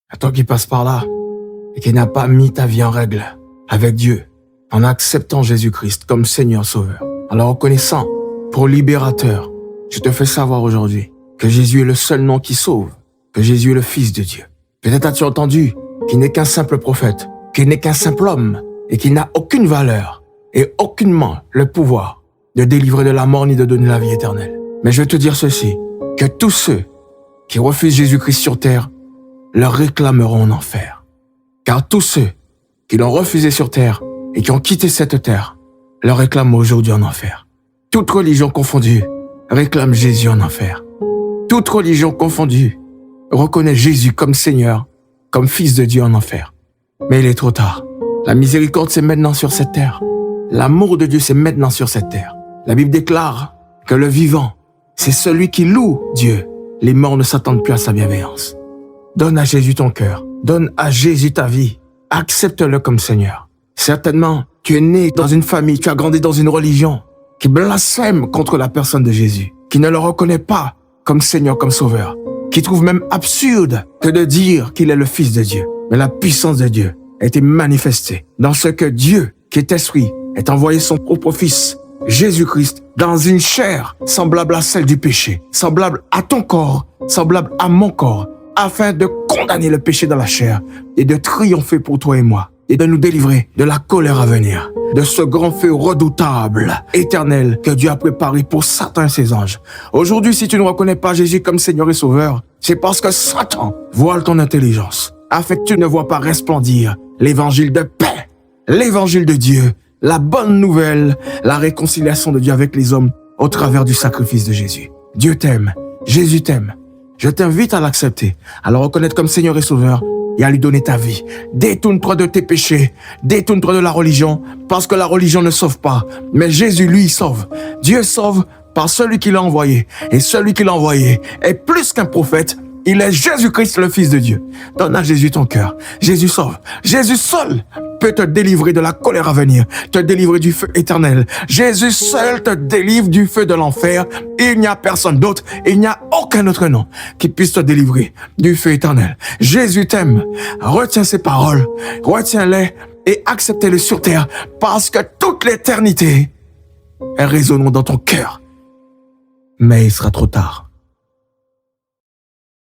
À toi qui passes par là et qui n'as pas mis ta vie en règle avec Dieu en acceptant Jésus-Christ comme Seigneur Sauveur, en le reconnaissant pour libérateur, je te fais savoir aujourd'hui que Jésus est le seul nom qui sauve, que Jésus est le Fils de Dieu. Peut-être as-tu entendu qu'il n'est qu'un simple prophète, qu'il n'est qu'un simple homme et qu'il n'a aucune valeur et aucunement le pouvoir de délivrer de la mort ni de donner la vie éternelle. Mais je vais te dire ceci, que tous ceux qui refusent Jésus-Christ sur terre le réclameront en enfer. Car tous ceux qui l'ont refusé sur terre et qui ont quitté cette terre le réclament aujourd'hui en enfer. Toute religion confondue réclame Jésus en enfer. Toute religion confondue reconnaît Jésus comme Seigneur, comme Fils de Dieu en enfer. Mais il est trop tard. La miséricorde, c'est maintenant sur cette terre. L'amour de Dieu, c'est maintenant sur cette terre. La Bible déclare que le vivant, c'est celui qui loue Dieu. Les morts ne s'attendent plus à sa bienveillance. Donne à Jésus ton cœur. Donne à Jésus ta vie. Accepte-le comme Seigneur. Certainement, tu es né dans une famille, tu as grandi dans une religion qui blasphème contre la personne de Jésus, qui ne le reconnaît pas comme Seigneur, comme Sauveur, qui trouve même absurde que de dire qu'il est le Fils de Dieu. Mais la puissance de Dieu a été manifestée dans ce que Dieu, qui est esprit, a envoyé son propre Fils, Jésus-Christ, dans une chair semblable à celle du péché, semblable à ton corps, semblable à mon corps, afin de condamner le péché dans la chair et de triompher pour toi et moi, et de nous délivrer de la colère à venir, de ce grand feu redoutable, éternel, que Dieu a préparé pour Satan et ses anges. Aujourd'hui, si tu ne reconnais pas Jésus comme Seigneur et Sauveur, c'est parce que Satan voile ton intelligence, afin que tu ne vois pas resplendir l'évangile de paix, l'évangile de Dieu, la bonne nouvelle, la réconciliation de Dieu avec les hommes au travers du sacrifice de Jésus. Dieu t'aime, Jésus t'aime. Je t'invite à l'accepter, à le reconnaître comme Seigneur et Sauveur et à lui donner ta vie. Détourne-toi de tes péchés, détourne-toi de la religion, parce que la religion ne sauve pas, mais Jésus, lui, sauve. Dieu sauve par celui qui l'a envoyé, et celui qui l'a envoyé est plus qu'un prophète, il est Jésus-Christ, le Fils de Dieu. Donne à Jésus ton cœur. Jésus sauve. Jésus seul peut te délivrer de la colère à venir, te délivrer du feu éternel. Jésus seul te délivre du feu de l'enfer. Il n'y a personne d'autre, il n'y a aucun autre nom qui puisse te délivrer du feu éternel. Jésus t'aime. Retiens ses paroles, retiens-les et accepte-les sur terre, parce que toute l'éternité, elles résonneront dans ton cœur. Mais il sera trop tard.